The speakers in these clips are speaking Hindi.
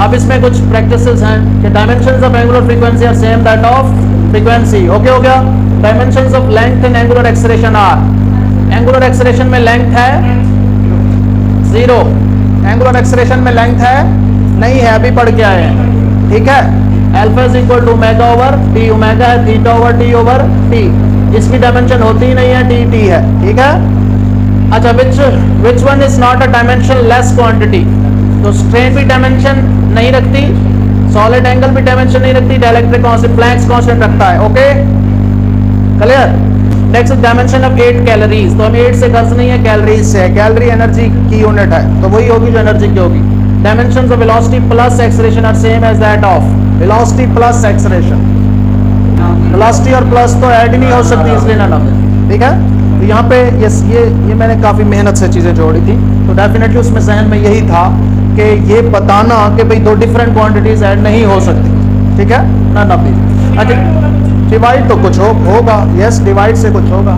अब इसमें कुछ प्रैक्टिसेस हैं कि dimensions of angular frequency are same that of frequency. Okay हो गया। Dimensions of length in angular acceleration are, angular acceleration में लेंथ है 0, एंगुलर एक्सेलरेशन में लेंथ है नहीं है, अभी पढ़ के आए हैं, ठीक है। Alpha is equal to omega over T, omega है theta over T over T, इसकी डायमेंशन होती ही नहीं है, टी टी है, ठीक है। अच्छा, which one is not a dimension less quantity, तो स्ट्रेन भी डायमेंशन नहीं रखती, सॉलिड एंगल भी डायमेंशन नहीं रखती, डाइलेक्ट्रिक कांस्टेंट प्लैंक्स कांस्टेंट रखता है। Okay clear. Next dimension of 8 calories, तो हम 8 से गर्ज नहीं है, कैलोरीज से है, कैलोरी एनर्जी की यूनिट है, तो वही होगी जो एनर्जी की होगी। Dimensions of velocity plus acceleration are same as that of velocity plus acceleration, velocity और प्लस तो ऐड ही नहीं हो सकती, इसलिए ना ठीक है। तो यहाँ पे ये मैंने काफ़ी मेहनत से चीज़ें जोड़ी थी, तो डेफिनेटली उसमें जहन में यही था कि ये बताना कि भाई दो डिफरेंट क्वांटिटीज ऐड नहीं हो सकती, ठीक है ना प्लीज। अच्छा, डिवाइड तो कुछ होगा, यस डिवाइड से कुछ होगा।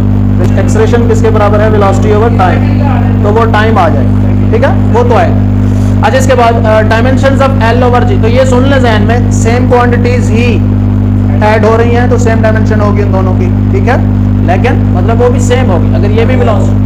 एक्सेलरेशन किसके बराबर है, वेलोसिटी ओवर टाइम, तो वो टाइम आ जाएगा, ठीक है, वो तो है। अच्छा, इसके बाद डायमेंशंस ऑफ एल ओवर जी, तो ये सुन ले जहन में, सेम क्वांटिटीज ही ऐड हो रही हैं तो सेम डायमेंशन होगी इन दोनों की, ठीक है, लेकिन मतलब वो भी सेम होगी अगर ये भी वेलोसिटी,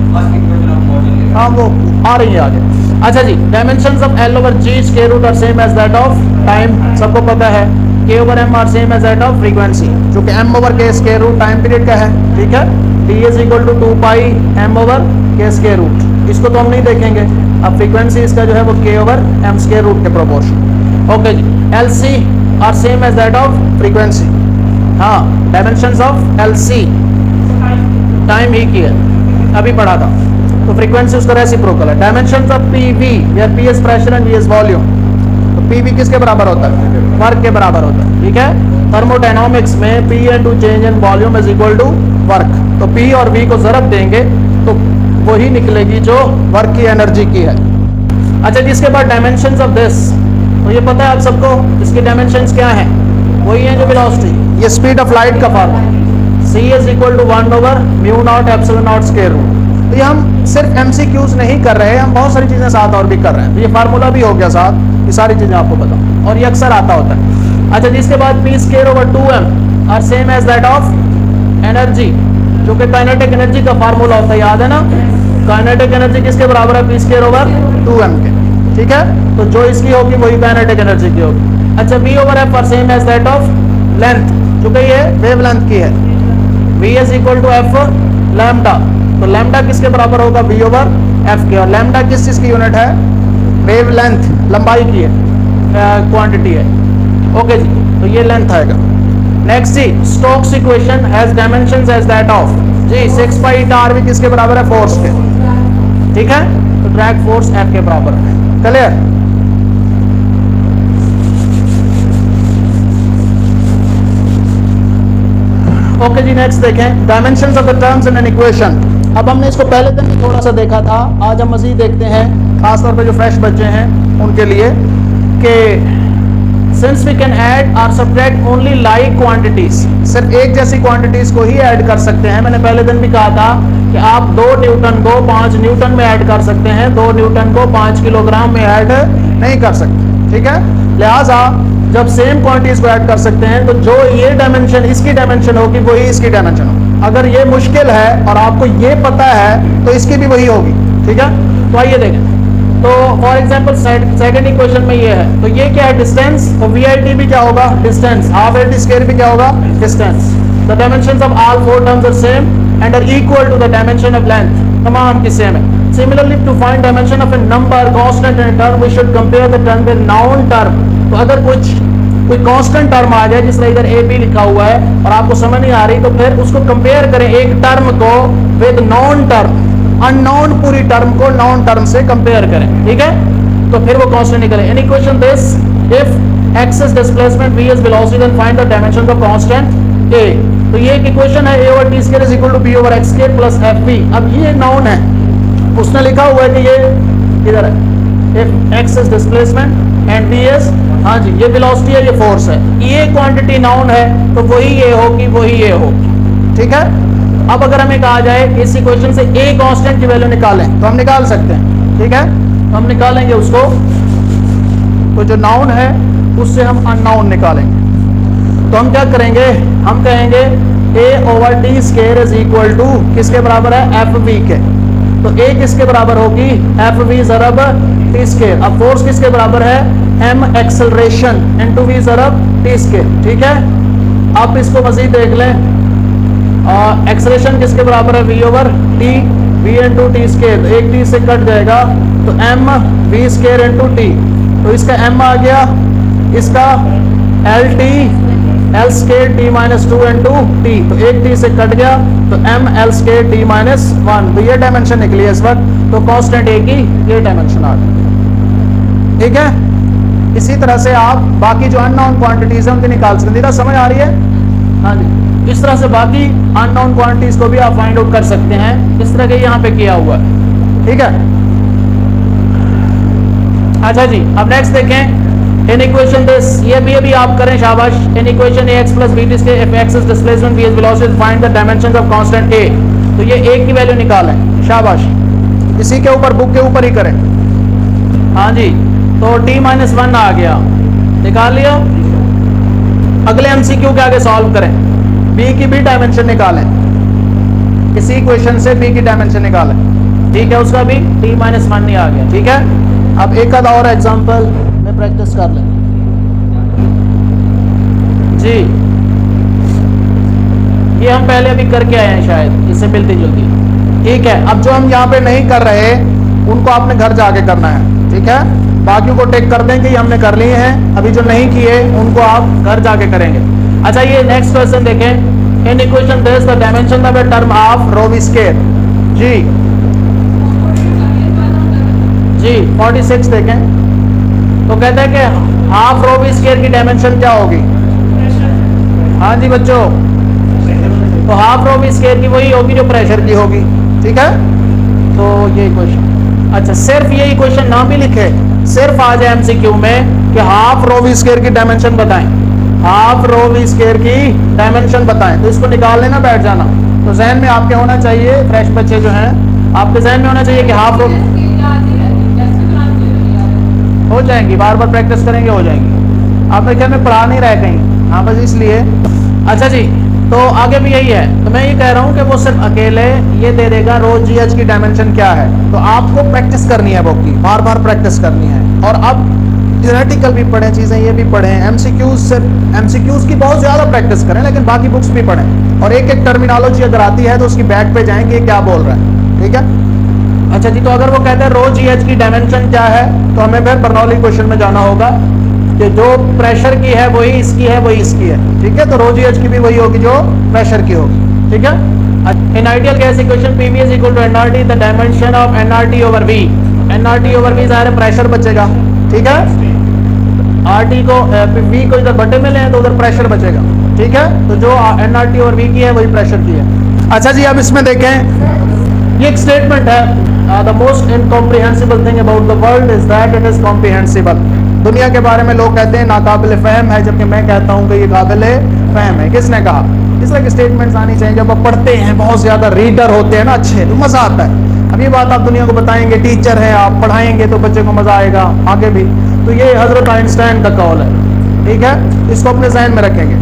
हाँ वो आ रही है आगे। अच्छा जी, dimensions of L over G square root are same as that of time, सबको पता है। K over M are same as that of frequency, जो कि M over K square root time period का है, ठीक है। T is equal to 2 pi M over K square root, इसको तो हम नहीं देखेंगे, अब फ्रीक्वेंसी इसका जो है वो K over M square root के प्रोपोर्शन। ओके जी, L C are same as that of frequency, हाँ dimensions of L C time ही की है, अभी पढ़ा था, तो फ्रीक्वेंसी उसका रेसिप्रोकल है। Dimensions of P V, where P is pressure and V is volume, तो पी वी किसके बराबर होता है, वर्क के बराबर होता है, ठीक है। थर्मोडायनामिक्स में P into change in volume is equal to work, तो पी और वी को ज़रब देंगे तो वही निकलेगी जो वर्क की एनर्जी की है। अच्छा जी, इसके बाद डायमेंशंस ऑफ दिस, तो ये पता है आप सबको, इसकी डायमेंशंस क्या है, वही है जो वेलोसिटी, ये स्पीड ऑफ लाइट का formula, c is equal to 1 over mu not epsilon not square root. तो ये हम सिर्फ MCQs नहीं कर रहे हैं, हम बहुत सारी चीज़ें साथ और भी कर रहे हैं, तो ये फार्मूला भी हो गया साथ, ये सारी चीज़ें आपको बताऊँ, और ये अक्सर आता होता है। अच्छा जी, इसके बाद p square over 2m are same as that of energy, जो कि काइनेटिक एनर्जी का फार्मूला होता है, याद है ना, काइनेटिक एनर्जी किसके बराबर है, p स्क्वायर ओवर 2m के, ठीक है। तो जो इसकी होगी वही काइनेटिक एनर्जी की होगी। अच्छा, v over f are same as that of length, जो कि ये वेव लेंथ की है, v is equal to f lambda, तो लैम्डा किसके बराबर होगा, v ओवर f के, और लैम्डा किस चीज़ की यूनिट है, वेव लेंथ, लंबाई की है, क्वांटिटी है। ओके जी, तो ये लेंथ आएगा। नेक्स्ट जी, Stokes equation has dimensions as that of जी 6 पाई आर भी किसके बराबर है, फोर्स के, ठीक है, तो ड्रैग फोर्स F के बराबर है। क्लियर। ओके जी, नेक्स्ट देखें dimensions of the terms in an equation. अब हमने इसको पहले दिन भी थोड़ा सा देखा था, आज हम मज़ीद देखते हैं, खासतौर पे जो फ्रेश बच्चे हैं उनके लिए, कि सिंस वी कैन ऐड और सब्ट्रैक्ट ओनली लाइक क्वांटिटीज, सिर्फ एक जैसी क्वांटिटीज को ही ऐड कर सकते हैं। मैंने पहले दिन भी कहा था कि आप 2 न्यूटन को 5 न्यूटन में ऐड कर सकते हैं, 2 न्यूटन को 5 किलोग्राम में ऐड नहीं कर सकते, ठीक है। लिहाजा जब सेम क्वांटिटीज को ऐड कर सकते हैं तो जो ये डायमेंशन इसकी डायमेंशन होगी वही इसकी डायमेंशन होगी। अगर ये मुश्किल है और आपको ये पता है तो इसकी भी वही होगी, ठीक है। तो आइए देखें, तो फॉर एग्जांपल सेकंड इक्वेशन में ये है, तो ये क्या है, डिस्टेंस, तो VIT भी क्या होगा, डिस्टेंस, हाफ LT स्क्वायर भी क्या होगा, distance. The dimensions of all 4 terms are same and are equal to the dimension of length, तमाम की सेम है। Similarly to find dimension of a number constant in term we should compare the term with known term. तो अगर कोई कांस्टेंट टर्म आ जाए, जिसमें इधर AB लिखा हुआ है और आपको समझ नहीं आ रही, तो फिर उसको कंपेयर करें एक टर्म को विद नॉन टर्म, अननोन पूरी टर्म को नॉन टर्म से कंपेयर करें, ठीक है, तो फिर वो कांस्टेंट निकले। In equation this if x is displacement, v is velocity, then find the dimensions of constant a। तो ये एक इक्वेशन है, a over t square is equal to b over x square plus fb। अब ये नॉन है, उसने लिखा हुआ है कि ये इधर है, if x is displacement and v is, हाँ जी ये वेलोसिटी है, ये फोर्स है, ये क्वांटिटी नाउन है तो वही ये होगी, वही ये होगी, ठीक है। अब अगर हमें कहा जाए कि इस इक्वेशन से a कांस्टेंट की वैल्यू निकालें तो हम निकाल सकते हैं, ठीक है, तो हम निकालेंगे उसको। तो जो नाउन है उससे हम अननाउन निकालेंगे। तो हम क्या करेंगे, हम कहेंगे a/t² इज इक्वल टू किसके बराबर है, FV के। तो a किसके बराबर होगी, FV ज़रब t²। अब फोर्स किसके बराबर है, m acceleration into v ज़रब t²। ठीक है, आप इसको मजीद देख लें, एक्सेलरेशन किसके बराबर है, v/t, v इंटू t²। तो एक t से कट जाएगा तो m v² इंटू t। तो इसका m आ गया, इसका LT L² t-2 into t। तो एक t से कट गया तो m L² t-1। तो ये डायमेंशन निकली है इस वक्त। तो कांस्टेंट A की ये डायमेंशन आ गई। ठीक है, इसी तरह से आप बाकी जो अननोन क्वांटिटीज है उनकी निकाल सकते हैं। समझ आ रही है? हाँ जी, इस तरह से बाकी अननोन क्वांटिटीज को भी आप फाइंड आउट कर सकते हैं, इस तरह के यहाँ पे किया हुआ है। ठीक है, अच्छा जी, अब नेक्स्ट देखें। इन इक्वेशन दिस, ये भी आप करें, शाबाश। In equation ax plus b t if x is displacement, b is velocity, find the dimensions of constant a। तो ये a की वैल्यू निकालें, शाबाश। इसी के ऊपर, बुक के ऊपर ही करें। हाँ जी, तो t-1 आ गया, निकाल लिया। अगले MCQ के आगे सॉल्व करें, b की भी डायमेंशन निकालें, इसी इक्वेशन से b की डायमेंशन निकालें। ठीक है, उसका भी t-1 नहीं आ गया। ठीक है, अब एक आधा और एग्जांपल में प्रैक्टिस कर लें जी। ये हम पहले अभी करके आए हैं शायद, इससे मिलती जुलती। ठीक है, अब जो हम यहाँ पे नहीं कर रहे उनको आपने घर जाके करना है। ठीक है, बाकियों को टेक कर देंगे, ये हमने कर लिए हैं। अभी जो नहीं किए उनको आप घर जाके करेंगे। अच्छा, ये नेक्स्ट क्वेश्चन देखें। In equation this the dimension of a term of ρv²। जी जी 46 देखें। तो कहते हैं कि हाफ ρv² की डायमेंशन क्या होगी? हाँ जी बच्चों, तो हाफ ρv² की वही होगी जो प्रेशर की होगी। ठीक है, तो ये क्वेश्चन, अच्छा सिर्फ ये क्वेश्चन ना भी लिखे, सिर्फ आ जाए MCQ में कि हाफ ρv² की डायमेंशन बताएं, हाफ ρv² की डायमेंशन बताएं, तो इसको निकाल लेना, बैठ जाना। तो जहन में आपके होना चाहिए, फ्रेश बच्चे जो हैं, आपके जहन में होना चाहिए कि हाफ हो जाएंगी, बार बार प्रैक्टिस करेंगे हो जाएंगी। आप मेरे ख्याल में पढ़ा नहीं रहे कहीं, हाँ बस इसलिए। अच्छा जी, तो आगे भी यही है। तो मैं ये कह रहा हूँ कि वो सिर्फ अकेले ये दे देगा ρgh की डायमेंशन क्या है। तो आपको प्रैक्टिस करनी है, बुक की बार बार प्रैक्टिस करनी है। और अब थ्योरेटिकल भी पढ़ें, चीज़ें ये भी पढ़ें, MCQs की बहुत ज़्यादा प्रैक्टिस करें, लेकिन बाकी बुक्स भी पढ़ें। और एक एक टर्मिनोलॉजी अगर आती है तो उसकी बैक पे जाएंगे ये क्या बोल रहा है। ठीक है, अच्छा जी, तो अगर वो कहते हैं ρgh की डायमेंशन क्या है, तो हमें फिर बर्नौली क्वेश्चन में जाना होगा कि जो प्रेशर की है वही इसकी है, वही इसकी है। ठीक है, तो ρgh की भी वही होगी जो प्रेशर की होगी। ठीक है, in ideal gas equation PV is equal to nRT, the dimension of nRT over V। nRT over V ज़ाहिर है प्रेशर बचेगा। ठीक है, RT को V को इधर बटे में लें तो उधर प्रेशर बचेगा। ठीक है, तो जो nRT over V की है वही प्रेशर की है। अच्छा जी, अब इसमें देखें, ये एक स्टेटमेंट है, the most incomprehensible thing about the world is that it is comprehensible. दुनिया के बारे में लोग कहते हैं नाकाबिल फहम है, जबकि मैं कहता हूँ कि ये काबिल फहम है। किसने कहा? इस तरह की स्टेटमेंट्स आनी चाहिए। जब आप पढ़ते हैं, बहुत ज्यादा रीडर होते हैं ना अच्छे, तो मजा आता है। अब ये बात आप दुनिया को बताएंगे, टीचर हैं आप, पढ़ाएंगे तो बच्चे को मजा आएगा आगे भी। तो ये हजरत आइंस्टाइन का कौल है। ठीक है, इसको अपने जहन में रखेंगे।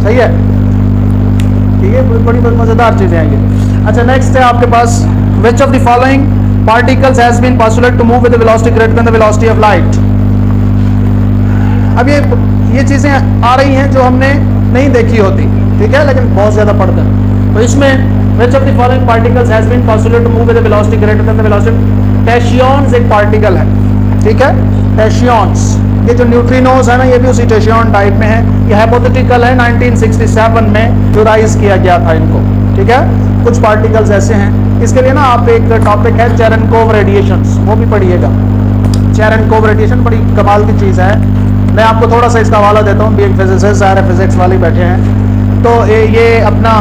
सही है, ठीक है, बड़ी मजेदार चीजें आएंगी। अच्छा, नेक्स्ट है आपके पास, which of the following particles has been postulated to move with a velocity greater than the velocity of light। अब ये चीजें आ रही हैं जो हमने नहीं देखी होती। ठीक है, लेकिन बहुत ज्यादा पढ़ते हैं। तो इसमें which of the following particles has been postulated to move with a velocity greater than the velocity। टैशियंस एक पार्टिकल है। ठीक है, टैशियंस, ये जो न्यूट्रिनोज है ना, ये भी उसी टैशियन टाइप में है। ये हाइपोथेटिकल है, 1967 में थ्योराइज किया गया था इनको। ठीक है, कुछ पार्टिकल्स ऐसे हैं। इसके लिए ना आप एक टॉपिक है चेरेनकोव रेडिएशंस, वो भी पढ़िएगा। चेरेनकोव रेडिएशन बड़ी कमाल की चीज़ है। मैं आपको थोड़ा सा इसका हवाला देता हूँ, भी एक फिजिसिस्ट सारे फिजिक्स वाले बैठे हैं। तो ये अपना